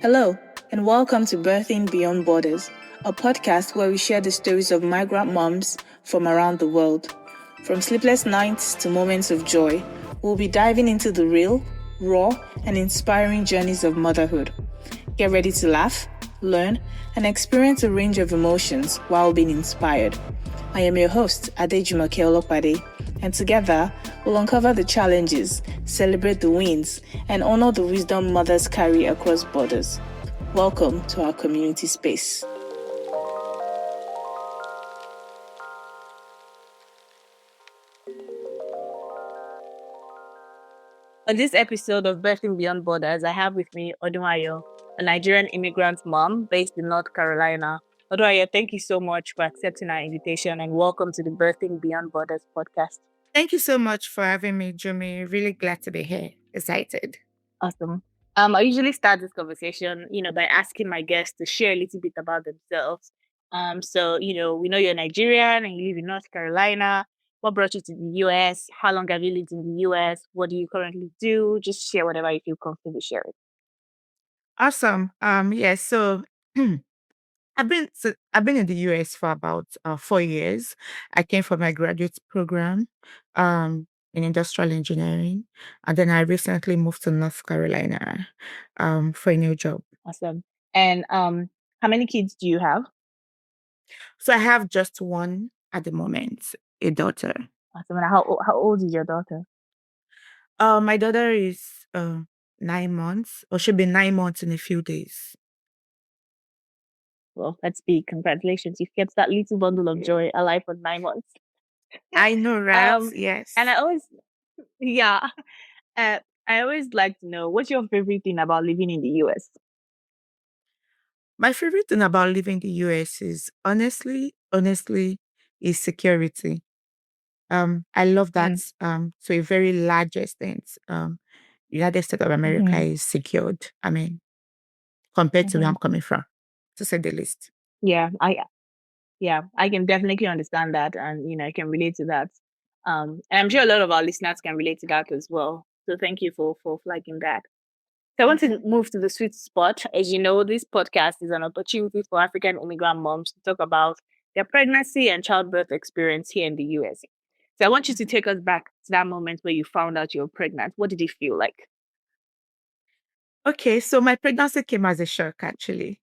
Hello, and welcome to Birthing Beyond Borders, a podcast where we share the stories of migrant moms from around the world. From sleepless nights to moments of joy, we'll be diving into the real, raw, and inspiring journeys of motherhood. Get ready to laugh, learn, and experience a range of emotions while being inspired. I am your host, Adejumoke Olopade, and together we'll uncover the challenges, celebrate the wins, and honor the wisdom mothers carry across borders. Welcome to our community space. On this episode of Birthing Beyond Borders, I have with me Odunayo, a Nigerian immigrant mom based in North Carolina. Odunayo, thank you so much for accepting our invitation and welcome to the Birthing Beyond Borders podcast. Thank you so much for having me, Jumi. Really glad to be here. Excited. Awesome. I usually start this conversation, by asking my guests to share a little bit about themselves. So, we know you're Nigerian and you live in North Carolina. What brought you to the US? How long have you lived in the US? What do you currently do? Just share whatever you feel comfortable sharing. Awesome. Yes. So I've been in the US for about 4 years. I came for my graduate program in industrial engineering, and then I recently moved to North Carolina for a new job. Awesome. And how many kids do you have? So I have just one at the moment, a daughter. Awesome. And how old is your daughter? My daughter is 9 months, or she'll be 9 months in a few days. Well, that's big. Congratulations. You've kept that little bundle of joy alive for 9 months. I know, right? Yes. And I always like to know, what's your favorite thing about living in the US? My favorite thing about living in the US is honestly, is security. I love that to a very large extent. United States of America is secured. I mean, compared to where I'm coming from, to say the least. Yeah, I can definitely understand that, and I can relate to that. And I'm sure a lot of our listeners can relate to that as well. So thank you for flagging that. So I want to move to the sweet spot. As you know, this podcast is an opportunity for African immigrant moms to talk about their pregnancy and childbirth experience here in the US. So I want you to take us back to that moment where you found out you were pregnant. What did it feel like? Okay, so my pregnancy came as a shock, actually.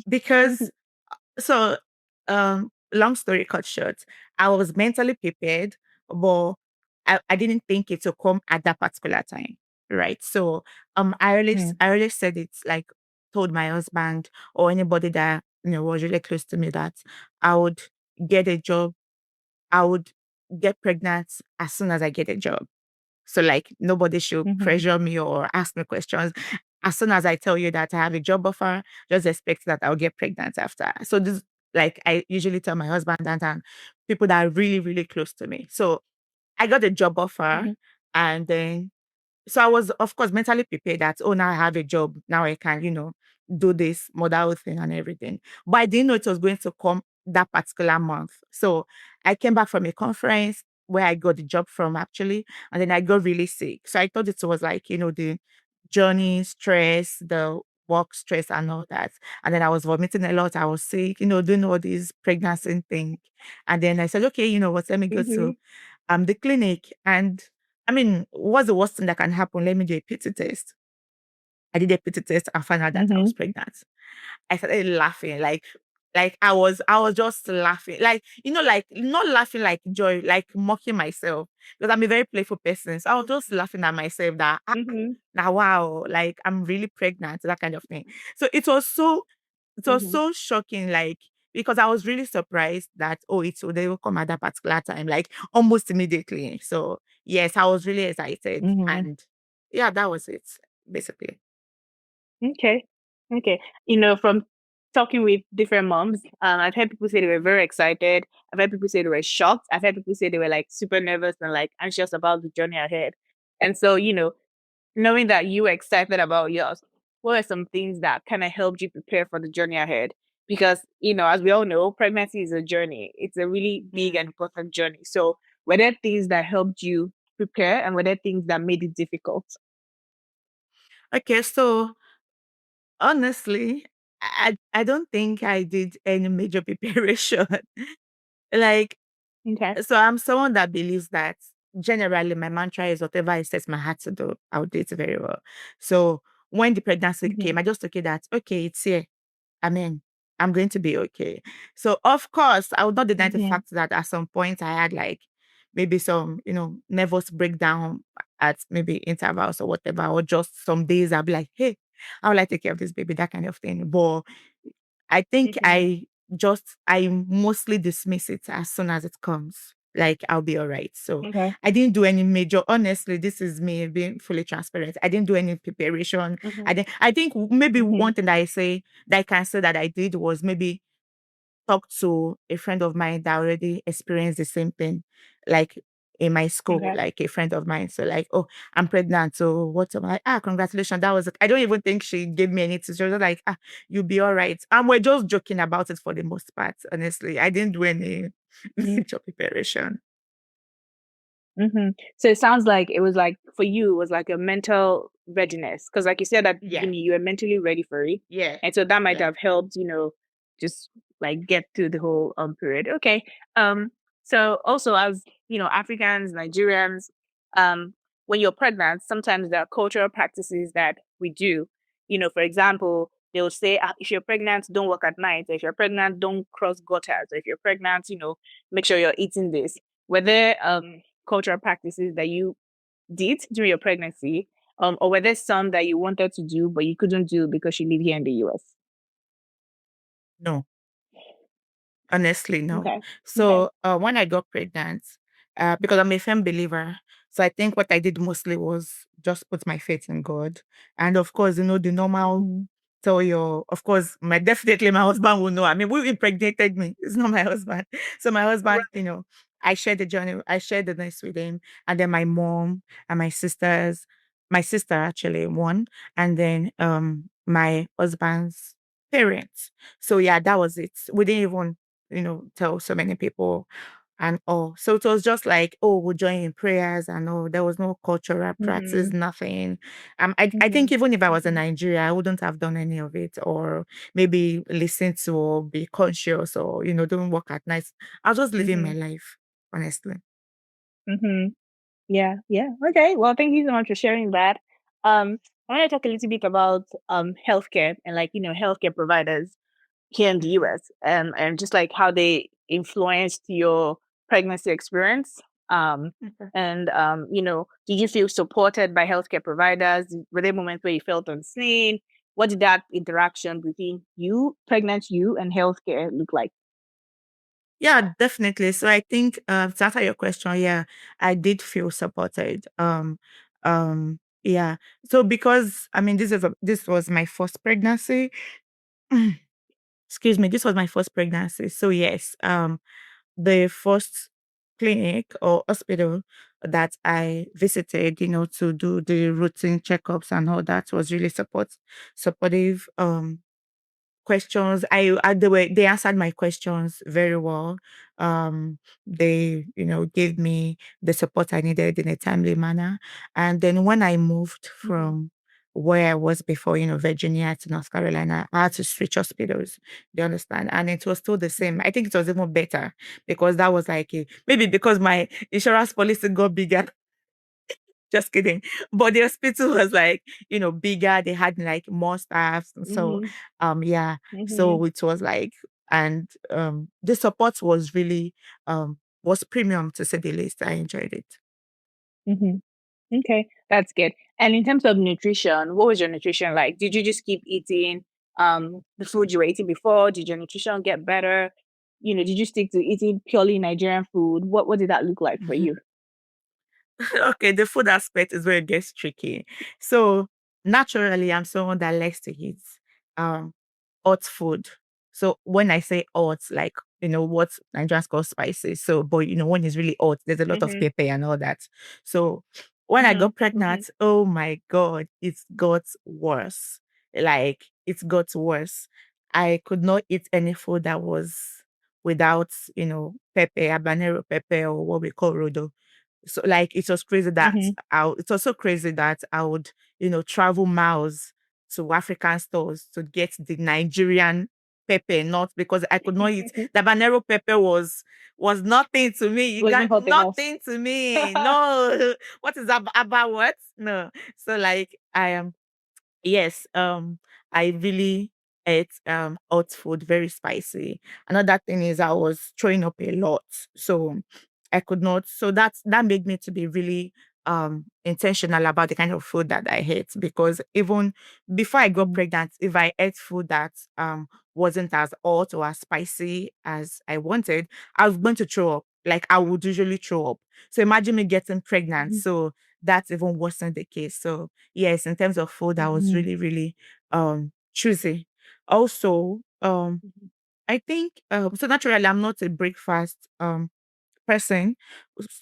Because so long story cut short, I was mentally prepared, but I didn't think it would come at that particular time. Right. So I always said it, like, told my husband or anybody that was really close to me, that I would get a job, I would get pregnant as soon as I get a job. So, like, nobody should pressure me or ask me questions. As soon as I tell you that I have a job offer, just expect that I'll get pregnant after. So this, like, I usually tell my husband that, and people that are really, really close to me. So I got a job offer, and then so I was, of course, mentally prepared that, oh, now I have a job. Now I can, do this motherhood thing and everything. But I didn't know it was going to come that particular month. So I came back from a conference where I got the job from, actually, and then I got really sick. So I thought it was like, the journey stress, the work stress and all that. And then I was vomiting a lot. I was sick, doing all these pregnancy thing. And then I said, okay, what, let me go to the clinic. And I mean, what's the worst thing that can happen? Let me do a PT test. I did a PT test and found out that I was pregnant. I started laughing, like I was just laughing, like, like, not laughing like joy, like mocking myself, because I'm a very playful person. So I was just laughing at myself that now, wow, like, I'm really pregnant, that kind of thing. So it was so shocking, like, because I was really surprised that, oh, they will come at that particular time, like almost immediately. So yes, I was really excited, and yeah, that was it, basically. Okay. From talking with different moms, I've heard people say they were very excited. I've heard people say they were shocked. I've heard people say they were like super nervous and like anxious about the journey ahead. And so, knowing that you were excited about yours, what are some things that kind of helped you prepare for the journey ahead? Because, as we all know, pregnancy is a journey. It's a really big and important journey. So were there things that helped you prepare, and were there things that made it difficult? Okay, so Honestly, I don't think I did any major preparation. Like, Okay. so I'm someone that believes that generally my mantra is whatever I set my heart to do, I'll do it very well. So when the pregnancy Mm-hmm. came, I just took it that, okay, it's here. I mean, I'm going to be okay. So of course, I would not deny the Mm-hmm. fact that at some point I had like maybe some, nervous breakdown at maybe intervals or whatever, or just some days I'll be like, hey, how will I take care of this baby? That kind of thing. But I think Mm-hmm. I mostly dismiss it as soon as it comes. Like I'll be all right. So Okay. I didn't do any major, honestly, this is me being fully transparent. I didn't do any preparation. Mm-hmm. I think maybe Mm-hmm. one thing that I can say that I did was maybe talk to a friend of mine that already experienced the same thing, like in my school, Okay. like a friend of mine. So like, oh, I'm pregnant. So what's up? I'm like, congratulations. That was, I don't even think she gave me anything. She was just like, you'll be all right. And we're just joking about it for the most part. Honestly, I didn't do any major preparation. Mm-hmm. So it sounds like it was like for you, it was like a mental readiness. Because like you said at the Yeah. beginning, you were mentally ready for it. Yeah. And so that might Yeah. have helped, just like get through the whole period. Okay. So also as Africans, Nigerians, um, when you're pregnant, sometimes there are cultural practices that we do. For example, they'll say, if you're pregnant, don't work at night. If you're pregnant, don't cross gutters. If you're pregnant, make sure you're eating this. Were there cultural practices that you did during your pregnancy? Or were there some that you wanted to do but you couldn't do because you live here in the US? No. Honestly, no. Okay. Okay. So when I got pregnant, because I'm a firm believer, so I think what I did mostly was just put my faith in God, and of course, the normal. Mm-hmm. So of course, definitely my husband will know. I mean, who impregnated me? It's not my husband. So my husband, I shared the journey, I shared the news with him, and then my mom and my sisters, my sister actually one, and then my husband's parents. So yeah, that was it. We didn't even tell so many people and all. So it was just like, oh, we'll join in prayers and all. There was no cultural practice, Mm-hmm. nothing. I Mm-hmm. think even if I was in Mm-hmm. Nigeria, I wouldn't have done any of it or maybe listen to or be conscious or, don't work at night. I was just living my Mm-hmm. life, honestly. Mm-hmm. Yeah, yeah. Okay. Well, thank you so much for sharing that. I want to talk a little bit about healthcare and healthcare providers here in the US, and just like how they influenced your pregnancy experience. Okay. And did you feel supported by healthcare providers? Were there moments where you felt unseen? What did that interaction between you, and healthcare look like? Yeah, definitely. So I think to answer your question, yeah, I did feel supported. Yeah. So because I mean, this was my first pregnancy. Excuse me, this was my first pregnancy. So yes, the first clinic or hospital that I visited, to do the routine checkups and all that was really supportive. Questions. They answered my questions very well. They, gave me the support I needed in a timely manner. And then when I moved Mm-hmm. from where I was before, Virginia to North Carolina, I had to switch hospitals. Do you understand? And it was still the same. I think it was even better because that was like maybe because my insurance policy got bigger. Just kidding. But the hospital was like, bigger. They had like more staff. So, Mm-hmm. yeah. Mm-hmm. So it was like, and the support was really, was premium to say the least. I enjoyed it. Mm-hmm. Okay, that's good. And in terms of nutrition, what was your nutrition like? Did you just keep eating the food you were eating before? Did your nutrition get better? Did you stick to eating purely Nigerian food? What did that look like for you? Okay, the food aspect is where it gets tricky. So naturally, I'm someone that likes to eat um hot food. So when I say hot, like what Nigerians call spicy. So, but when it's really hot, there's a lot of Mm-hmm. pepper and all that. So when I got Mm-hmm. Mm-hmm. pregnant, oh my god, it got worse. Like it got worse. I could not eat any food that was without pepper, habanero pepper, or what we call rodo. So like it was crazy that Mm-hmm. it was so crazy that I would, travel miles to African stores to get the Nigerian pepper, not because I could not eat. The habanero pepper was nothing to me. You got Wasn't hot enough. nothing to me. No, what is about what? No. So like I am. Yes, I really ate hot food, very spicy. Another thing is I was throwing up a lot. So I could not, so that made me to be really intentional about the kind of food that I ate, because even before I got pregnant, if I ate food that wasn't as hot or as spicy as I wanted, I was going to throw up. Like I would usually throw up. So imagine me getting pregnant. Mhm. So that's even worse than the case. So yes, in terms of food, I was Mhm. really, really choosy. Also, Mhm. I think so naturally I'm not a breakfast person,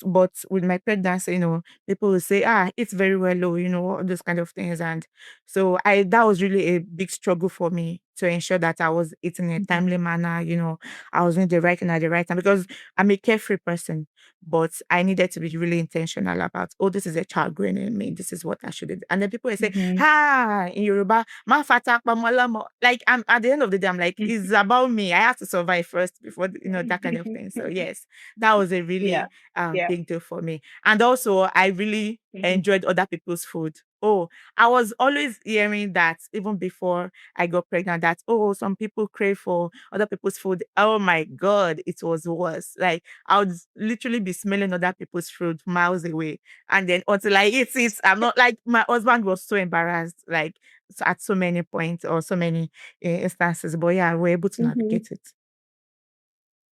but with my pregnancy, people will say, it's very well low, all those kind of things. And so that was really a big struggle for me to ensure that I was eating in a Mhm. timely manner, I was doing the right thing at the right time, because I'm a carefree person, but I needed to be really intentional about, oh, this is a child growing in me. This is what I should do. And then people will say, Mhm. in Yoruba, "Ma fata pa mola mo." Like I'm at the end of the day, I'm like, it's about me. I have to survive first before, that kind of thing. So yes, that was a Yeah. really Yeah. big deal for me. And also, I really Mhm. enjoyed other people's food. Oh, I was always hearing that even before I got pregnant, that, oh, some people crave for other people's food. Oh my God, it was worse. Like I would literally be smelling other people's food miles away. And then until I eat it, I'm not, like, my husband was so embarrassed, like, at so many points or so many instances. But yeah, we're able to Mhm. navigate it.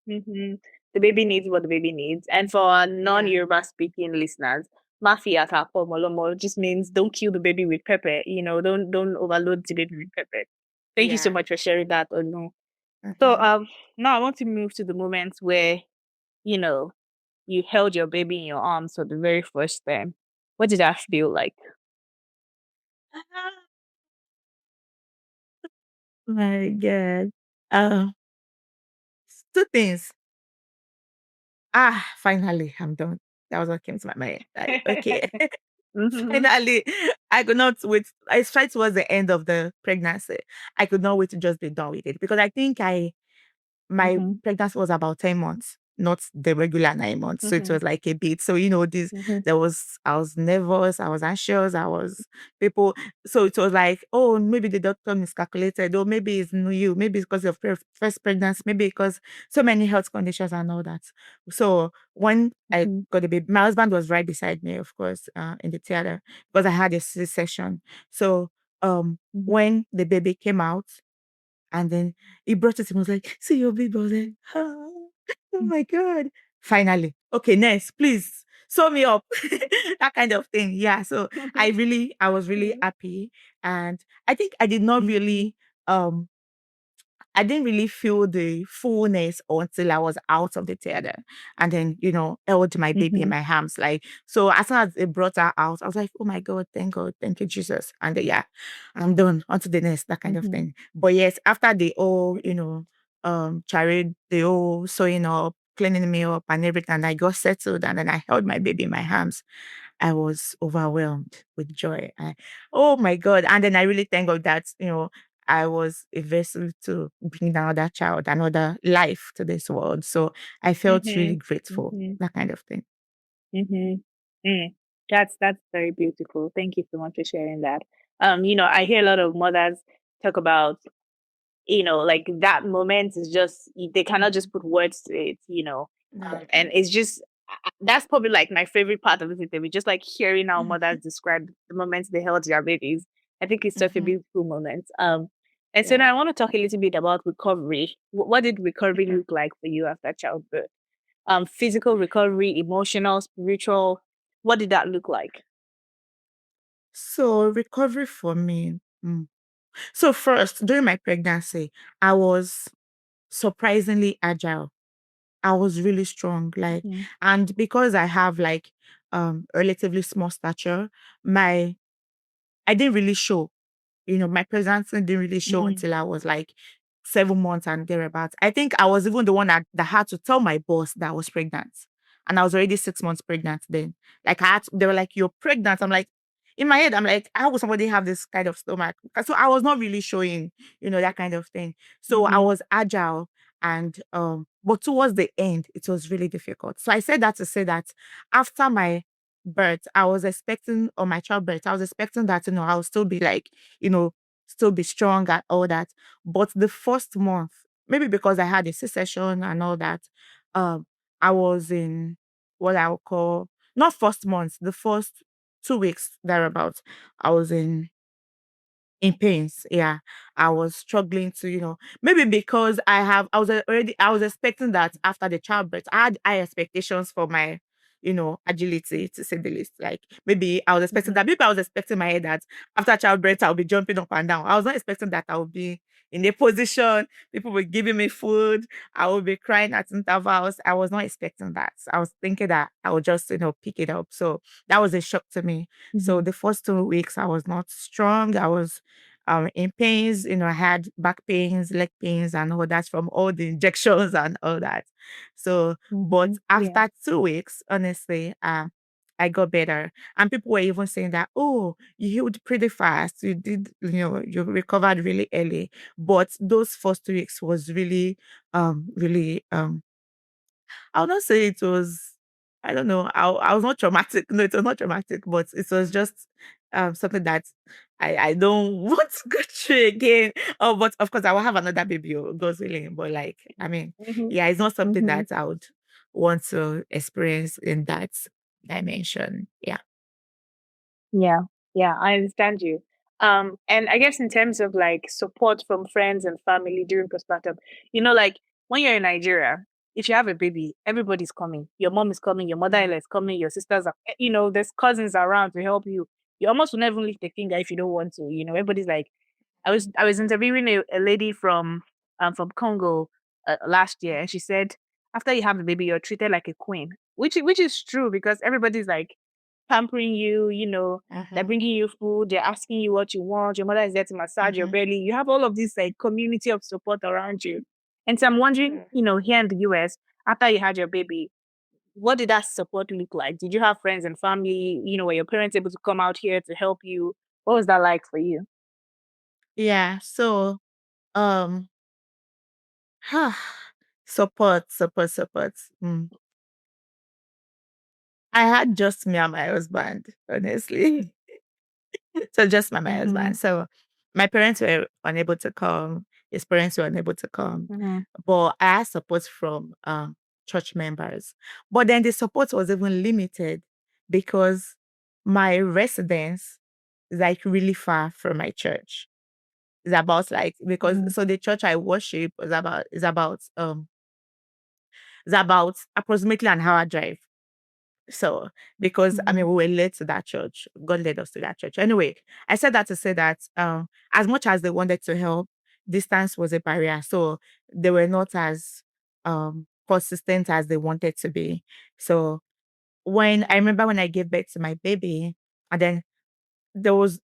Mhm. The baby needs what the baby needs. And for our non-Yoruba speaking listeners, mafia atapo molomo just means don't kill the baby with pepper. Don't overload the baby with pepper. Thank you so Yeah. much for sharing that, Onu. So Mhm. now I want to move to the moments where, you know, you held your baby in your arms for the very first time. What did that feel like? My God. Uh, Two things. Finally, I'm done. That was what came to my mind. Like, okay. Mhm. Finally, I could not wait. I tried towards the end of the pregnancy. I could not wait to just be done with it, because I think my Mhm. pregnancy was about 10 months, not the regular 9 months. So it Mhm. was like a bit. So, this, Mhm. I was nervous, I was anxious, people. So it was like, oh, maybe the doctor miscalculated, or maybe it's you, maybe it's because of first pregnancy, maybe because so many health conditions and all that. So when I Mhm. got the baby, my husband was right beside me, of course, in the theater, because I had a C-section. So Mhm. when the baby came out, and then he brought it and was like, see your baby. I was like, oh my God. Finally. Okay, next, please. Sew me up. That kind of thing. Yeah. So I was really happy. And I think um I didn't really feel the fullness until I was out of the theater, and then, held my baby in Mhm. my arms. Like, so as soon as it brought her out, I was like, oh my God, thank you, Jesus. And yeah, I'm done. On to the next, that kind of Mhm. thing. But yes, after the whole, charade, the whole sewing up, cleaning me up and everything, and I got settled, and then I held my baby in my arms. I was overwhelmed with joy. Oh my God. And then I really thank God that, I was a vessel to bring another child, another life to this world. So I felt really Mhm. grateful, Mhm. that kind of thing. Mhm. Mm. That's very beautiful. Thank you so much for sharing that. I hear a lot of mothers talk about, like that moment is just they cannot just put words to it. No. And it's just that's probably like my favorite part of this interview, just like hearing how Mhm. mothers describe the moments they held their babies. I think it's such a Mhm. beautiful moment. And so Yeah. now I want to talk a little bit about recovery. What did recovery look like for you after childbirth? Physical recovery, emotional, spiritual. What did that look like? So recovery for me. So first, during my pregnancy, I was surprisingly agile. I was really strong, like, Mhm. and because I have like relatively small stature, my I didn't really show. My pregnancy didn't really show Mhm. until I was like 7 months and thereabouts. I think I was even the one that had to tell my boss that I was pregnant. And I was already 6 months pregnant then. Like they were like, you're pregnant. I'm like, In my head, I'm like, how would somebody have this kind of stomach? So I was not really showing, that kind of thing. So I Mm-hmm. was agile, and but towards the end, it was really difficult. So I said that to say that after my birth, I was expecting, or my childbirth, I was expecting that, I'll still be like, still be strong and all that. But the first month, maybe because I had a C-section and all that, um, I was in what I would call, not first month, the first 2 weeks thereabouts, I was in pains. Yeah. I was struggling to, maybe because I was expecting that after the childbirth. I had high expectations for my, agility, to say the least. Like, maybe I was expecting Mm-hmm. that. Maybe I was expecting my head that after childbirth, I'll be jumping up and down. I was not expecting that I would be in a position, people were giving me food, I would be crying at intervals. I was not expecting that. I was thinking that I would just, pick it up. So that was a shock to me. So Mm-hmm. the first 2 weeks, I was not strong. I was in pains. I had back pains, leg pains, and all that from all the injections and all that. So, but Mm-hmm. Yeah. after 2 weeks, honestly, I got better. And people were even saying that, oh, you healed pretty fast. You did, you recovered really early. But those first 2 weeks was really, really, I would not say it was, I don't know, I was not traumatic. No, it was not traumatic, but it was just something that I don't want to go through again. Oh, but of course I will have another baby, God's willing. But like, I mean, Mm-hmm. yeah, it's not something Mm-hmm. that I would want to experience in that dimension. Yeah. Yeah, yeah, I understand you. And I guess in terms of like support from friends and family during postpartum, like when you're in Nigeria, if you have a baby, everybody's coming. Your mom is coming, your mother-in-law is coming, your sisters are, there's cousins around to help you. You almost will never lift a finger if you don't want to. Everybody's like, I was interviewing a lady from Congo last year, and she said after you have the baby, you're treated like a queen, which is true because everybody's like pampering you, they're Mm-hmm. bringing you food, they're asking you what you want, your mother is there to massage your Mm-hmm. belly. You have all of this like community of support around you. And so I'm wondering, Sure. here in the US, after you had your baby, what did that support look like? Did you have friends and family, were your parents able to come out here to help you? What was that like for you? Yeah. So, um, support. I had just me and my husband, honestly. So just my Mm-hmm. husband. So my parents were unable to come. His parents were unable to come. Mm-hmm. But I had support from church members. But then the support was even limited because my residence is like really far from my church. It's about like, because Mm-hmm. so the church I worship is about approximately an hour drive. So, because I Mm-hmm. mean, we were led to that church, God led us to that church. Anyway, I said that to say that as much as they wanted to help, distance was a barrier. So they were not as consistent as they wanted to be. So when I remember when I gave birth to my baby, and then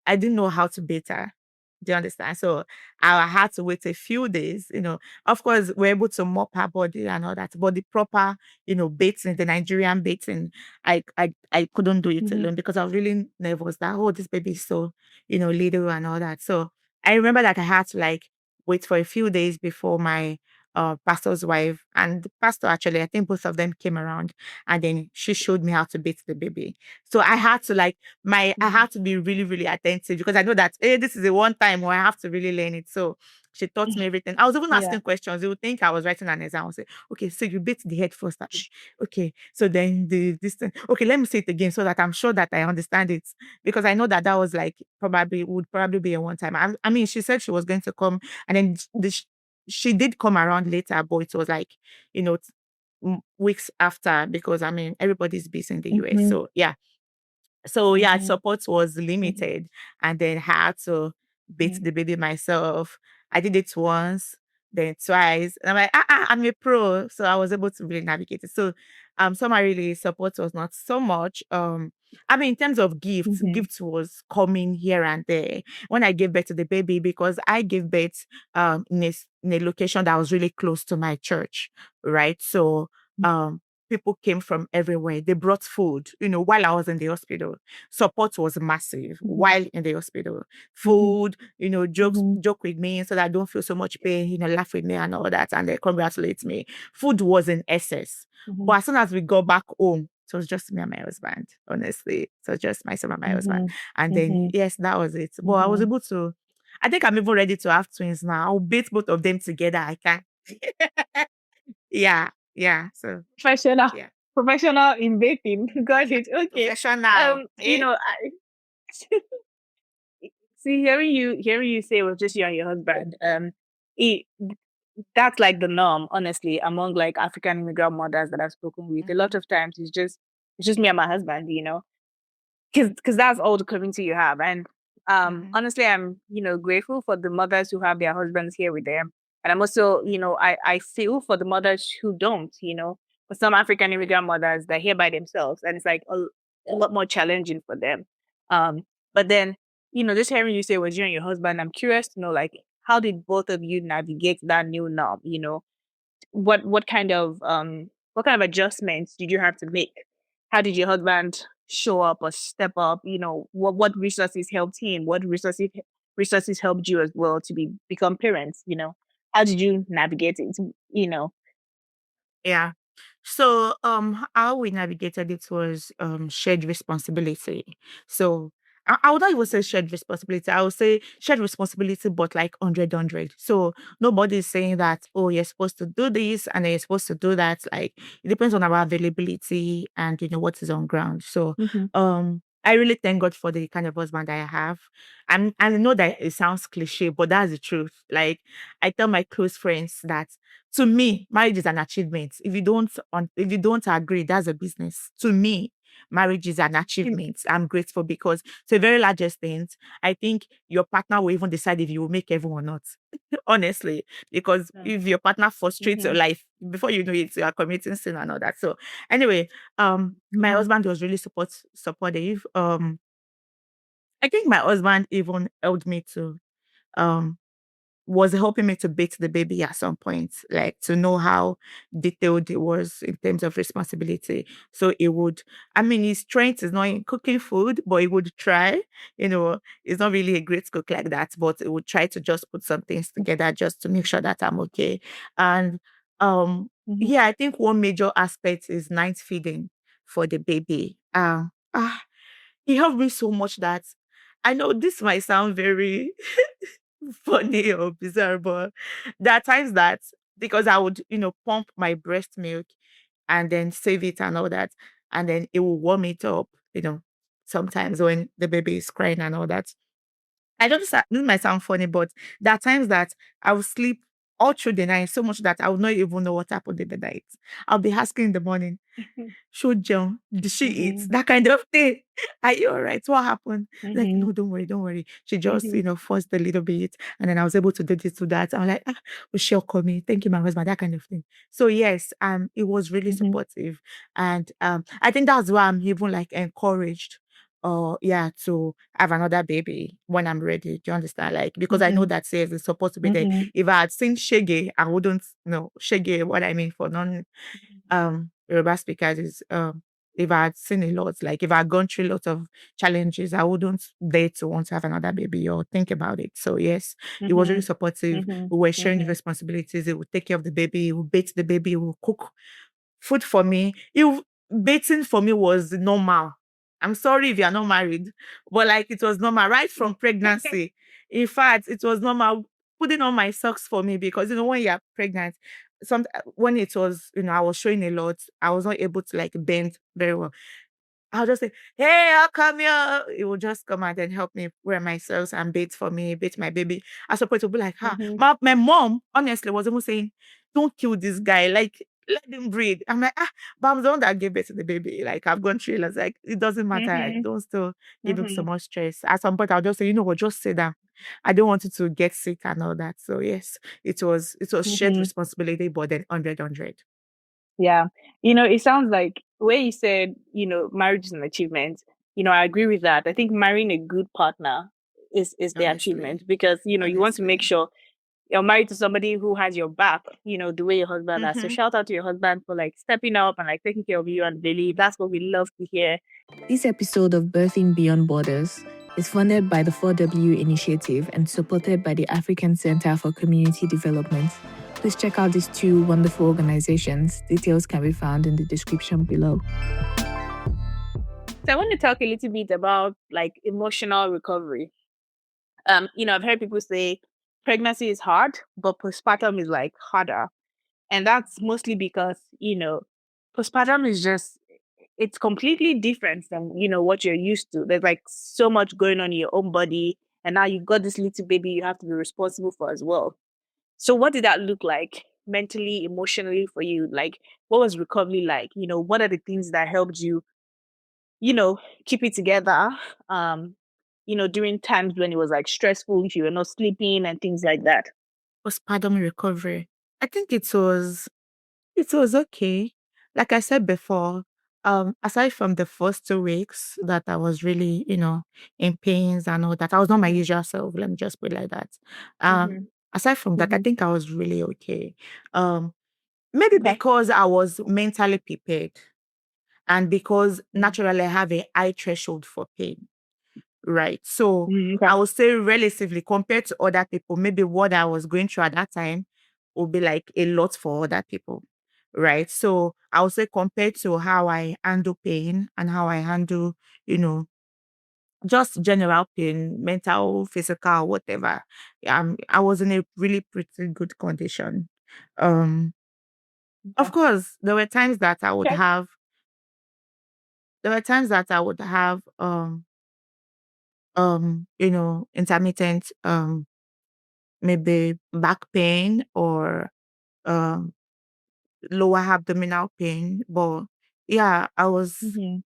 I didn't know how to bait her. Do you understand? So I had to wait a few days, Of course, we're able to mop her body and all that, but the proper, baiting, the Nigerian baiting, I couldn't do it Mm-hmm. alone because I was really nervous that, oh, this baby is so, little and all that. So I remember that I had to like wait for a few days before my pastor's wife and the pastor, actually, I think both of them came around, and then she showed me how to bait the baby. So I had to like I Mm-hmm. have to be really, really attentive because I know that, hey, this is a one time where I have to really learn it. So she taught me everything. I was even Yeah. asking questions. You would think I was writing an exam. I would say, okay, so you beat the head first. Okay, so then this thing. Okay, let me say it again so that I'm sure that I understand it, because I know that that was like would probably be a one time. I mean, she said she was going to come, and then she did come around later, but it was like, you know, weeks after, because I mean everybody's busy in the US. Mm-hmm. So yeah, so yeah, Mm-hmm. support was Mm-hmm. limited, and then had to beat the baby myself. I did it once, then twice, and I'm like, I'm a pro, so I was able to really navigate it. So, summarily, support was not so much. I mean, in terms of Mm-hmm. gifts was coming here and there when I gave birth to the baby, because I gave birth in a location that was really close to my church, right? So people came from everywhere. They brought food, while I was in the hospital. Support was massive while in the hospital. Food, joke with me so that I don't feel so much pain, laugh with me and all that, and they congratulate me. Food was in excess. But as soon as we got back home, it was just me and my husband, honestly. So just myself and my husband. And then, yes, that was it. But I was able to, I think I'm even ready to have twins now. I'll beat both of them together. I can. Yeah. Yeah. So, Professional, yeah. professional in baking. Got it. Okay. Professional. See, hearing you say it was just you and your husband. It that's like the norm, honestly, among like African immigrant mothers that I've spoken with. A lot of times it's just me and my husband, because that's all the community you have. And honestly, I'm grateful for the mothers who have their husbands here with them, and I'm also I feel for the mothers who don't. For some African immigrant mothers, they're here by themselves, and it's like a lot more challenging for them. Um, but then just hearing you say it was you and your husband, I'm curious to know, like, how did both of you navigate that new norm? What kind of adjustments did you have to make? How did your husband show up or step up? What resources helped him? What resources helped you as well to become parents? How did you navigate it? Yeah. So how we navigated it was shared responsibility. So I would not even say shared responsibility. I would say shared responsibility, but like 100. So nobody is saying that, oh, you're supposed to do this and then you're supposed to do that. Like it depends on our availability and what is on ground. So I really thank God for the kind of husband I have. I know that it sounds cliche, but that's the truth. Like I tell my close friends that to me, marriage is an achievement. If you don't agree, that's a business. To me, marriage is an achievement. I'm grateful because to a very large extent, I think your partner will even decide if you will make heaven or not. Honestly, because if your partner frustrates your life, before you know it, you are committing sin and all that. So anyway, my husband was really supportive. I think my husband even helped me to um was helping me to beat the baby at some point, like to know how detailed it was in terms of responsibility. So it would, I mean, his strength is not in cooking food, but he would try, he's not really a great cook like that, but he would try to just put some things together just to make sure that I'm okay. And yeah, I think one major aspect is night feeding for the baby. He helped me so much that I know this might sound very funny or bizarre, but there are times that because I would, pump my breast milk and then save it and all that, and then it will warm it up, sometimes when the baby is crying and all that. I don't this might sound funny, but there are times that I will sleep all through the night so much that I would not even know what happened in the night. I'll be asking in the morning, show John, did she eat? That kind of thing. Are you all right? What happened? Like, no, don't worry, don't worry. She just, forced a little bit. And then I was able to do this, to that. I'm like, will she call me? Thank you, my husband, that kind of thing. So yes, it was really supportive. And I think that's why I'm even like encouraged yeah, to have another baby when I'm ready. Do you understand? Like, because I know that says it's supposed to be there. If I had seen Shege, I wouldn't know Shege, what I mean for non Yoruba speakers is if I had seen a lot, like if I had gone through a lot of challenges, I wouldn't dare to want to have another baby or think about it. So yes, it was really supportive. We were sharing the responsibilities. It would take care of the baby, it would bathe the baby, it would cook food for me. Bathing for me was normal. I'm sorry if you're not married, but like it was normal right from pregnancy. In fact, it was normal putting on my socks for me because when you're pregnant, when it was, I was showing a lot, I was not able to like bend very well. I'll just say, hey, I'll come here. It will just come out and help me wear my socks and bathe for me, bathe my baby. I suppose to be like, my mom, honestly, was almost saying, don't kill this guy. Like, let him breathe. I'm like, but I'm the one that gave birth to the baby. Like, I've gone through it. I was like, it doesn't matter. Don't still give him so much stress. At some point, I'll just say, you know what, just sit down. I don't want you to get sick and all that. So yes, it was shared responsibility, but then 100. Yeah. It sounds like where you said, marriage is an achievement. I agree with that. I think marrying a good partner is the Honestly. achievement because, you want to make sure you're married to somebody who has your back, the way your husband has. So Mm-hmm. shout out to your husband for like stepping up and like taking care of you and daily. That's what we love to hear. This episode of Birthing Beyond Borders is funded by the 4W Initiative and supported by the African Center for Community Development. Please check out these two wonderful organizations. Details can be found in the description below. So I want to talk a little bit about like emotional recovery. I've heard people say pregnancy is hard, but postpartum is like harder. And that's mostly because, postpartum is just, it's completely different from, what you're used to. There's like so much going on in your own body. And now you've got this little baby you have to be responsible for as well. So what did that look like mentally, emotionally for you? Like, what was recovery like? What are the things that helped you, keep it together? During times when it was like stressful, if you were not sleeping and things like that. Postpartum recovery. I think it was okay. Like I said before, aside from the first 2 weeks that I was really, in pains and all that, I was not my usual self. Let me just put it like that. Mm-hmm. Aside from that, I Mm-hmm. think I was really okay. Maybe Okay. because I was mentally prepared and because Mm. naturally I have a high threshold for pain. Right. So Okay. I would say relatively compared to other people, maybe what I was going through at that time would be like a lot for other people. Right. So I would say compared to how I handle pain and how I handle, you know, just general pain, mental, physical, whatever. I was in a really pretty good condition. Um, of Okay. course, Okay. there were times that I would have intermittent maybe back pain or um, lower abdominal pain. But yeah, I was Mm-hmm.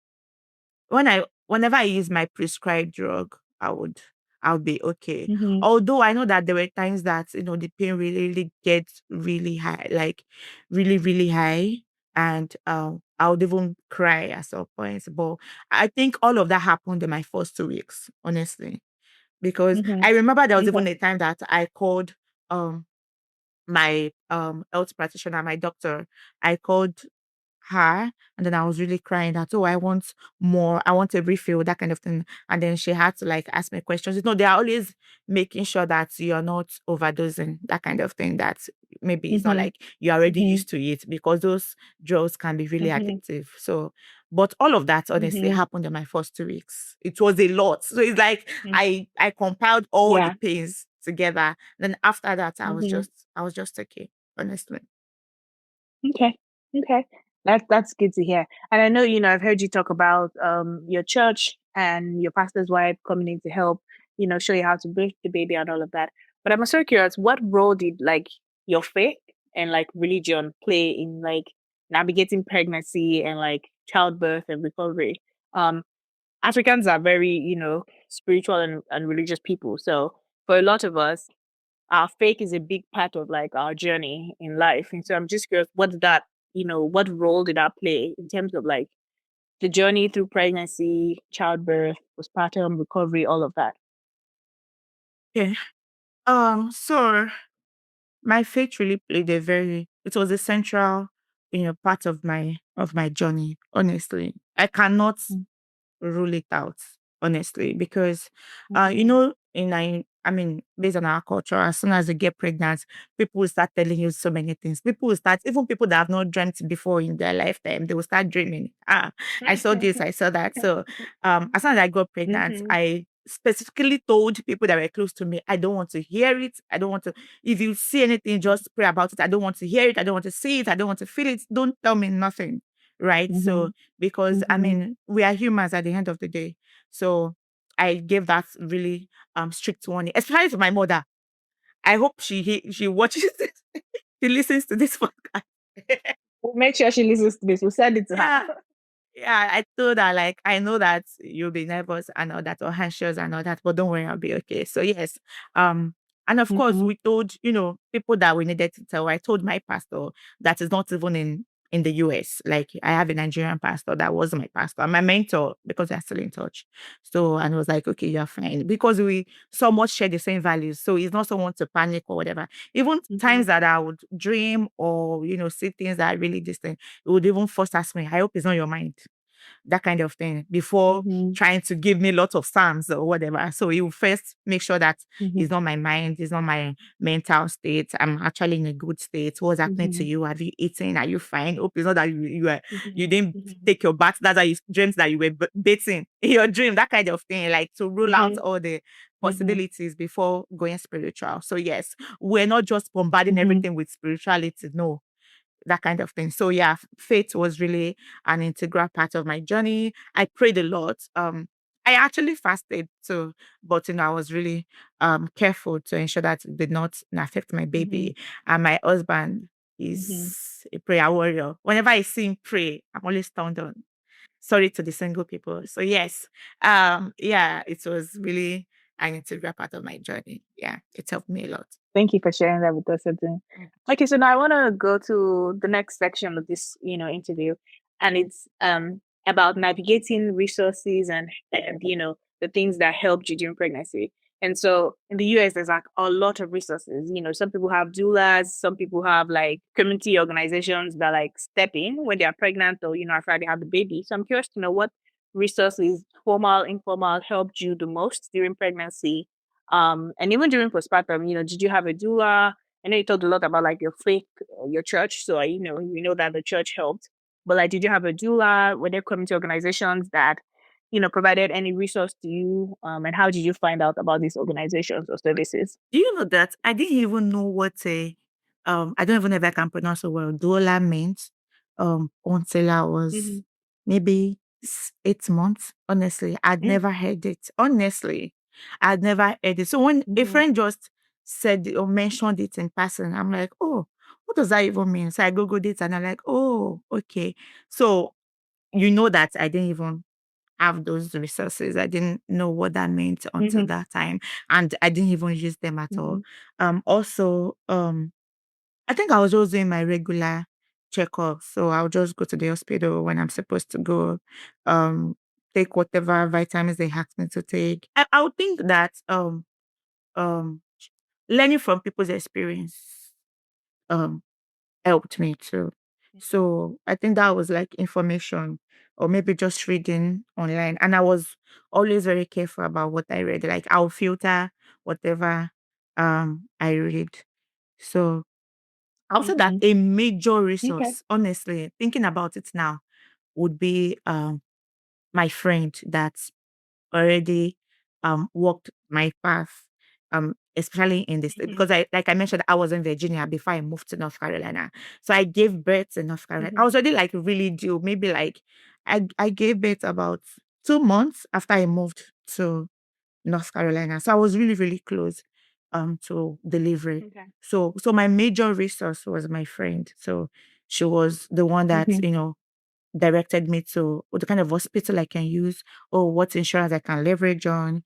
whenever I use my prescribed drug, I'll be okay. Mm-hmm. Although I know that there were times that the pain really gets really high, like really really high, and I would even cry at some points. But I think all of that happened in my first 2 weeks, honestly, because Mm-hmm. I remember there was Okay. even a time that I called my health practitioner, my doctor. I called her and then I was really crying that, oh, I want more, I want a refill, that kind of thing. And then she had to like ask me questions. They are always making sure that you're not overdosing, that kind of thing, that maybe it's not Mm-hmm. like you're already Mm-hmm. used to it, because those drugs can be really Mm-hmm. addictive. So but all of that honestly Mm-hmm. happened in my first 2 weeks. It was a lot. So it's like Mm. I compiled all the Yeah. pains together. Then after that, Mm-hmm. I was just okay, honestly. Okay. Okay. That's good to hear. And I know, I've heard you talk about your church and your pastor's wife coming in to help, show you how to birth the baby and all of that. But I'm so curious, what role did like your faith and like religion play in like navigating pregnancy and like childbirth and recovery? Um, Africans are very, spiritual and religious people. So for a lot of us, our faith is a big part of like our journey in life. And so I'm just curious, what role did that play in terms of like the journey through pregnancy, childbirth, postpartum, recovery, all of that? Okay. So my faith really played it was a central, part of my journey, honestly. I cannot rule it out, honestly, because Mm-hmm. I mean, based on our culture, as soon as you get pregnant, people will start telling you so many things. People will start, even people that have not dreamt before in their lifetime, they will start dreaming. I saw this, I saw that. So as soon as I got pregnant, Mm-hmm. I specifically told people that were close to me, I don't want to hear it. I don't want to, if you see anything, just pray about it. I don't want to hear it. I don't want to see it. I don't want to feel it. Don't tell me nothing. Right. So because I Mm-hmm. mean, we are humans at the end of the day. So I gave that really strict warning, especially to my mother. I hope she watches this, she listens to this podcast. We'll make sure she listens to this. We'll send it to her. Yeah. Yeah, I told her like I know that you'll be nervous and all that or anxious and all that, but don't worry, I'll be okay. So yes, and of course Mm-hmm. we told people that we needed to tell. I told my pastor that is not even in in the US. Like I have a Nigerian pastor that was my pastor, my mentor, because they're still in touch. So, and was like, okay, you're fine. Because we somewhat share the same values. So it's not someone to panic or whatever. Even times that I would dream or, see things that are really distant, it would even first ask me, I hope it's not your mind, that kind of thing, before trying to give me lots of psalms or whatever. So you first make sure that it's not my mind, it's not my mental state. I'm actually in a good state. What's happening to you? Have you eaten? Are you fine? Hope it's not that you didn't take your bath. That's why you dreamt that you were bathing in your dream, that kind of thing, like to rule out all the possibilities before going spiritual. So yes, we're not just bombarding everything with spirituality. No, that kind of thing. So yeah, faith was really an integral part of my journey. I prayed a lot. I actually fasted too, but I was really careful to ensure that it did not affect my baby. And my husband is a prayer warrior. Whenever I see him pray, I'm always stunned on. Sorry to the single people. So yes, yeah, it was really an integral part of my journey. Yeah, it helped me a lot. Thank you for sharing that with us, Edwin. Okay, so now I want to go to the next section of this, interview, and it's about navigating resources and the things that helped you during pregnancy. And so in the US, there's like a lot of resources. Some people have doulas, some people have like community organizations that like step in when they are pregnant or after they have the baby. So I'm curious to know what resources, formal, informal, helped you the most during pregnancy, and even during postpartum, did you have a doula? I know you talked a lot about like your faith, your church. So we know that the church helped. But like, did you have a doula? Were there community organizations that, provided any resource to you? And how did you find out about these organizations or services? Do you know that I didn't even know what I don't even know if I can pronounce the word doula meant until I was maybe 8 months. Honestly, I'd never heard it. Honestly, I'd never heard it. So when a friend just said or mentioned it in passing, I'm like, oh, what does that even mean? So I googled it and I'm like, oh, okay. So that I didn't even have those resources. I didn't know what that meant until that time. And I didn't even use them at all. Also, I think I was just doing my regular checkup. So I'll just go to the hospital when I'm supposed to go, take whatever vitamins they ask me to take. I would think that um learning from people's experience um helped me too. So I think that was like information or maybe just reading online. And I was always very careful about what I read. Like I'll filter whatever I read. So I'll say that a major Okay. resource, honestly, thinking about it now, would be my friend that already walked my path, especially in this because I like I mentioned, I was in Virginia before I moved to North Carolina. So I gave birth in North Carolina. I was already like really due, maybe like I gave birth about 2 months after I moved to North Carolina. So I was really, really close to delivery. Okay. So my major resource was my friend. So she was the one that, directed me to the kind of hospital I can use, or what insurance I can leverage on,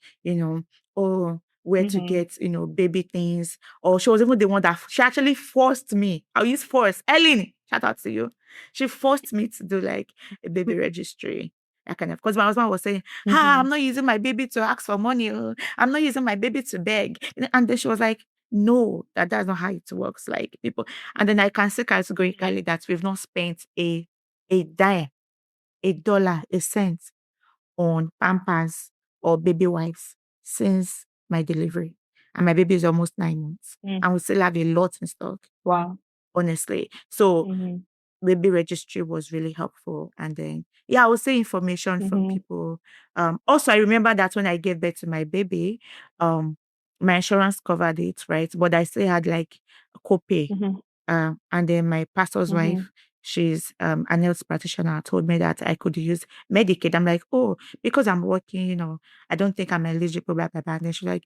or where to get, baby things. Or she was even the one that she actually forced me. I'll use force. Ellen, shout out to you. She forced me to do like a baby registry. That kind of, because my husband was saying, I'm not using my baby to ask for money. Oh. I'm not using my baby to beg. And then she was like, no, that's not how it works. Like people, and then I can see categorically that we've not spent a dime, $1, a cent on Pampers or baby wipes since my delivery. And my baby is almost 9 months. And we still have a lot in stock. Wow. Honestly. So baby registry was really helpful. And then, I would say information from people. Also, I remember that when I gave birth to my baby, my insurance covered it, right? But I still had like a copay. And then my pastor's wife, she's an health practitioner, told me that I could use Medicaid. I'm like, oh, because I'm working, I don't think I'm eligible, blah, blah, blah. And then she's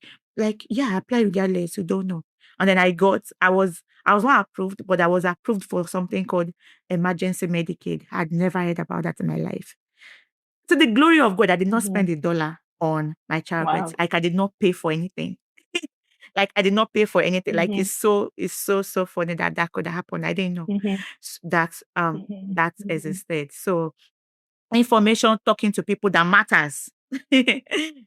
yeah, apply regardless, you don't know. And then I was not approved, but I was approved for something called emergency Medicaid. I'd never heard about that in my life. To the glory of God, I did not spend $1 on my childbirth. Wow. Like I did not pay for anything. Like I did not pay for anything. Like Mm-hmm. it's so funny that that could happen. I didn't know Mm-hmm. that Mm-hmm. that Mm-hmm. existed. So information, talking to people that matters,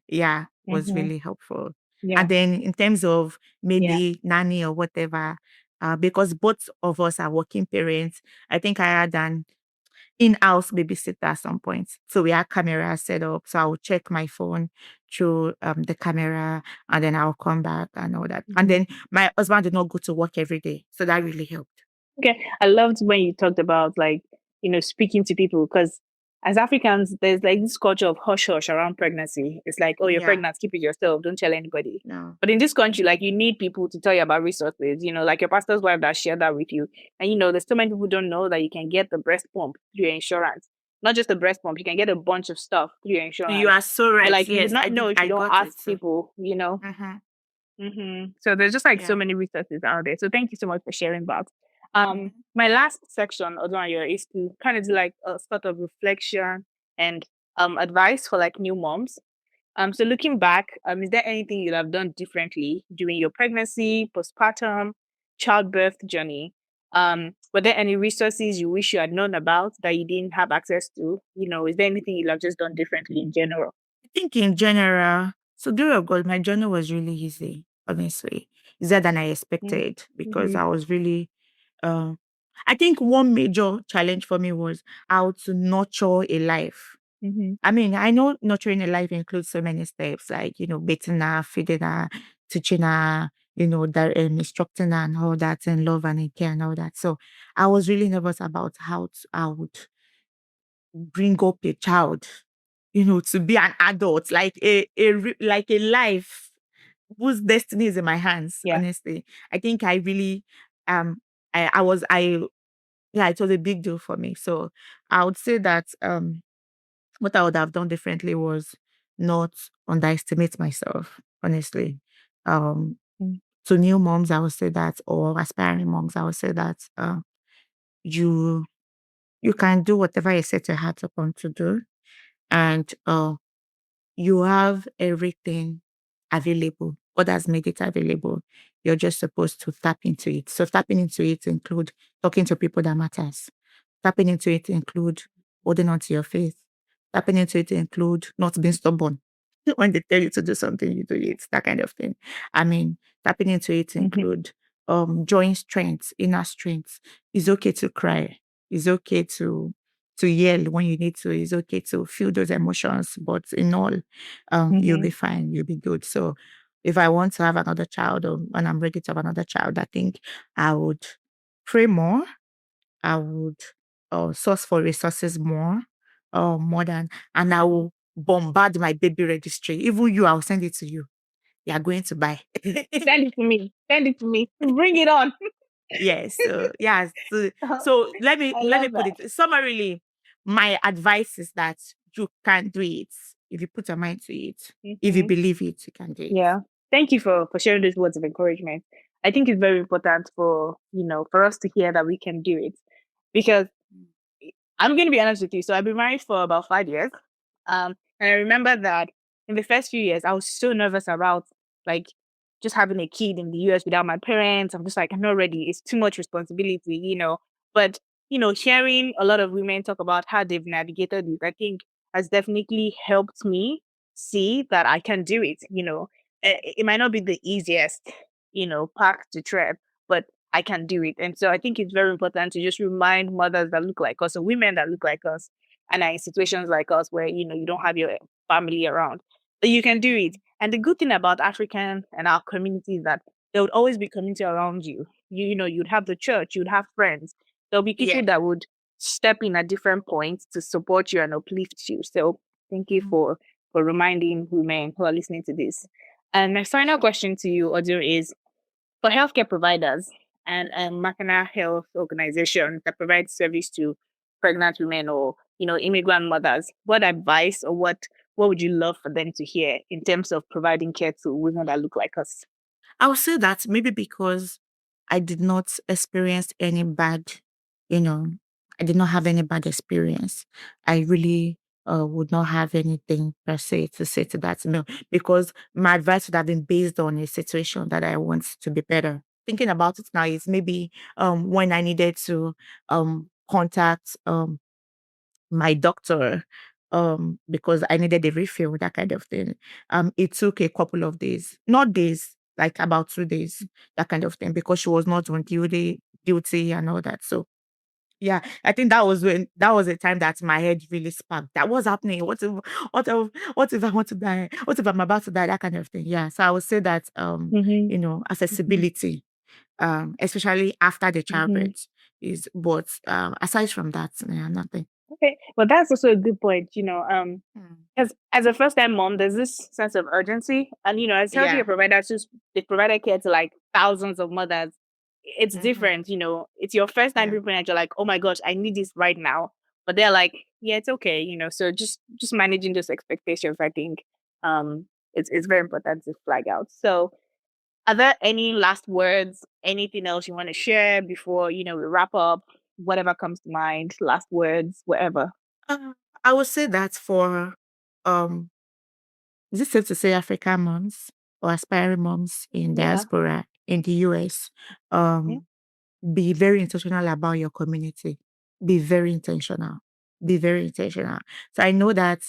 yeah, was Mm-hmm. really helpful. Yeah. And then in terms of Yeah. maybe nanny or whatever, because both of us are working parents, I think I had an in-house babysitter at some point. So we had cameras set up. So I would check my phone through the camera, and then I'll come back and all that. And Mm-hmm. then my husband did not go to work every day. So that really helped. Okay. I loved when you talked about like, speaking to people, because as Africans, there's like this culture of hush hush around pregnancy. It's like, oh, you're Yeah. pregnant, keep it yourself, don't tell anybody. No. But in this country, like you need people to tell you about resources, like your pastor's wife that shared that with you. And there's so many people who don't know that you can get the breast pump through your insurance. Not just the breast pump, you can get a bunch of stuff through your You insurance. are so But right. like you would Yes, not know if I you don't got ask it. So, people. mm-hmm. So there's just like so Yeah. many resources out there. So thank you so much for sharing that. Mm-hmm. My last section, Odonya, is to kind of do like a sort of reflection and advice for like new moms. So looking back, is there anything you'd have done differently during your pregnancy, postpartum, childbirth journey? Were there any resources you wish you had known about that you didn't have access to? Is there anything you'd have just done differently in general? I think in general, so glory of God, my journey was really easy, honestly. Easier than I expected because Mm-hmm. I was really I think one major challenge for me was how to nurture a life. Mm-hmm. I mean, I know nurturing a life includes so many steps, like, bathing her, feeding her, teaching her, that, instructing her and all that, and love and in care and all that. So I was really nervous about how I would bring up a child, to be an adult, like like a life whose destiny is in my hands, Yeah. honestly. I think I really, I was, yeah, it was a big deal for me. So I would say that, what I would have done differently was not underestimate myself, honestly. Um, Mm. to new moms, I would say that, or aspiring moms, I would say that, you you can do whatever you set your heart upon to do, and you have everything available. God has made it available. You're just supposed to tap into it. So tapping into it include talking to people that matters. Tapping into it include holding on to your faith. Tapping into it include not being stubborn. When they tell you to do something, you do it. That kind of thing. I mean, tapping into it Mm-hmm. include joint strength, inner strength. It's okay to cry. It's okay to yell when you need to. It's okay to feel those emotions, but in all, you'll Mm-hmm. be fine. You'll be good. So if I want to have another child, or when I'm ready to have another child, I think I would pray more. I would source for resources more than, and I will bombard my baby registry. Even you, I'll send it to you. You are going to buy. Send it to me. Send it to me. Bring it on. Yes. So yeah. So let me I let me love put that. it summarily. My advice is that you can do it if you put your mind to it. If you Mm-hmm. believe it, you can do it. Yeah. Thank you for sharing those words of encouragement. I think it's very important for us to hear that we can do it, because I'm going to be honest with you. So I've been married for about 5 years. And I remember that in the first few years, I was so nervous about like just having a kid in the US without my parents. I'm just like, I'm not ready. It's too much responsibility. But, hearing a lot of women talk about how they've navigated this, I think has definitely helped me see that I can do it. It might not be the easiest path to tread, but I can do it. And so I think it's very important to just remind mothers that look like us, or women that look like us, and are in situations like us where you don't have your family around, that you can do it. And the good thing about African and our community is that there would always be community around you. You'd have the church, you'd have friends. There'll be Yeah. people that would step in at different points to support you and uplift you. So thank you for reminding women who are listening to this. And my final question to you, Odur, is for healthcare providers and maternal health organizations that provide service to pregnant women or immigrant mothers, what advice or what would you love for them to hear in terms of providing care to women that look like us? I would say that maybe because I did not experience any bad, you know, I did not have any bad experience. I really would not have anything per se to say to that, because my advice would have been based on a situation that I want to be better. Thinking about it now is maybe when I needed to contact my doctor because I needed a refill, that kind of thing. It took a couple of days, not days, like about 2 days, that kind of thing, because she was not on duty and all that. So yeah, I think that was a time that my head really sparked. That was happening. What if I want to die? What if I'm about to die? That kind of thing. Yeah. So I would say that Mm-hmm. accessibility, especially after the Mm-hmm. childbirth is, but aside from that, yeah, nothing. Okay. Well, that's also a good point. Mm. As a first time mom, there's this sense of urgency. And as healthcare Yeah. providers, they provided care to like thousands of mothers. It's Mm-hmm. different, it's your first time Yeah. pregnant and you're like, oh my gosh, I need this right now. But they're like, yeah, it's okay, So just managing those expectations, I think, it's very important to flag out. So are there any last words, anything else you want to share before, we wrap up? Whatever comes to mind, last words, whatever. Uh, I would say that for um is it safe to say African moms or aspiring moms in Yeah. diaspora in the US, Yeah. be very intentional about your community. Be very intentional. Be very intentional. So I know that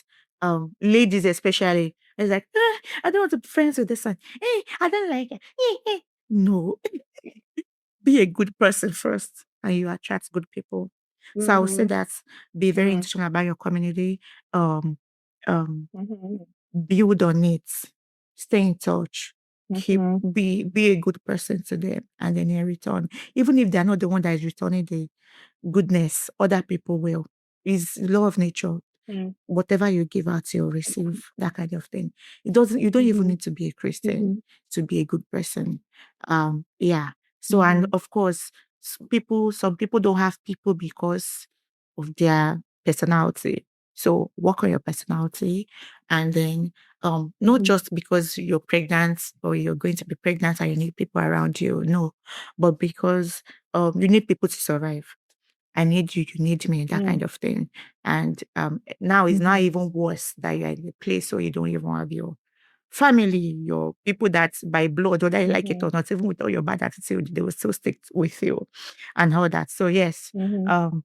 ladies especially is like, I don't want to be friends with this one. Hey, I don't like it. No, be a good person first and you attract good people. So I would say Mm-hmm. that be very Mm-hmm. intentional about your community. Um, um, Mm-hmm. build on it, stay in touch, keep Mm-hmm. be a good person to them, and then in return, even if they're not the one that is returning the goodness, other people will. It's law of nature. Whatever you give out, you'll receive, that kind of thing. You don't even Mm-hmm. need to be a Christian Mm-hmm. to be a good person. Yeah. So, and Mm-hmm. of course, some people don't have people because of their personality. So work on your personality, and then not Mm-hmm. just because you're pregnant or you're going to be pregnant and you need people around you, no, but because you need people to survive. I need you, you need me, that kind of thing. And now it's not Mm-hmm. even worse that you're in a place where you don't even have your family, your people that by blood, whether you like it Mm-hmm. or not, even with all your bad attitude, they will still stick with you and all that. So yes, Mm-hmm.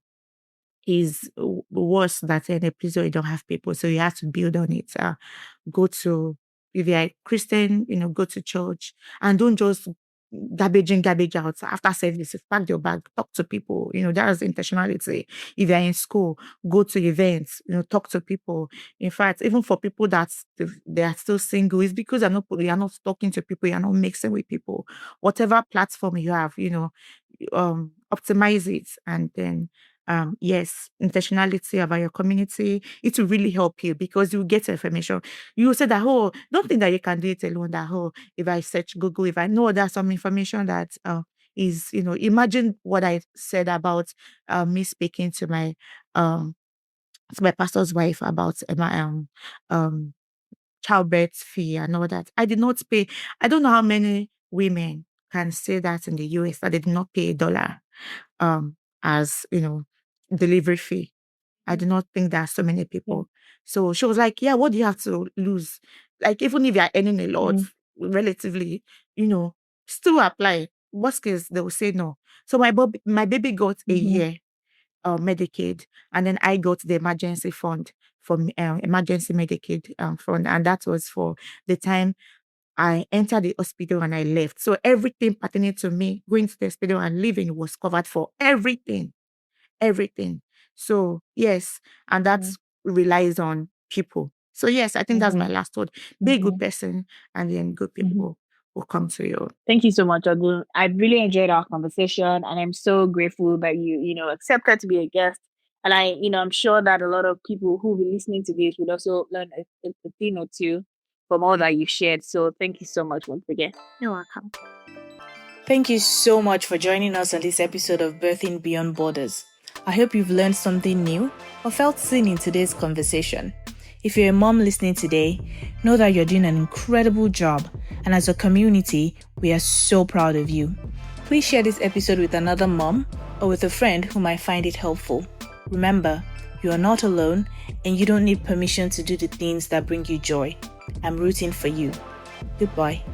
is worse that in a place where you don't have people. So you have to build on it. Go to, if you're a Christian, go to church and don't just garbage in, garbage out after services. Pack your bag, talk to people. That's intentionality. If you're in school, go to events, talk to people. In fact, even for people that they are still single, it's because you're not talking to people, you're not mixing with people. Whatever platform you have, optimize it, and then yes, intentionality about your community, it will really help you because you get information. You will say that, oh, don't think that you can do it alone, that, oh, if I search Google, if I know there's some information that is, imagine what I said about me speaking to my pastor's wife about my childbirth fee and all that. I did not pay. I don't know how many women can say that in the US that they did not pay $1 as delivery fee. I do not think there are so many Yeah. people. So she was like, yeah, what do you have to lose? Like, even if you're earning a lot, relatively, you know, still apply. Worst case, they will say no. So my baby got a Mm-hmm. year Medicaid, and then I got the emergency fund from emergency Medicaid fund, and that was for the time I entered the hospital and I left. So everything pertaining to me going to the hospital and leaving was covered for everything. So yes, and that Mm-hmm. relies on people. So yes, I think that's my Mm-hmm. last word. Be a good Mm-hmm. person, and then good Mm-hmm. people will come to you. Thank you so much, Ogun. I really enjoyed our conversation, and I'm so grateful that you accepted to be a guest. And I'm sure that a lot of people who will be listening to this will also learn a thing or two from all that you shared. So thank you so much once again. You're welcome. Thank you so much for joining us on this episode of Birthing Beyond Borders. I hope you've learned something new or felt seen in today's conversation. If you're a mom listening today, know that you're doing an incredible job, and as a community, we are so proud of you. Please share this episode with another mom or with a friend who might find it helpful. Remember, You are not alone, and you don't need permission to do the things that bring you joy. I'm rooting for you. Goodbye.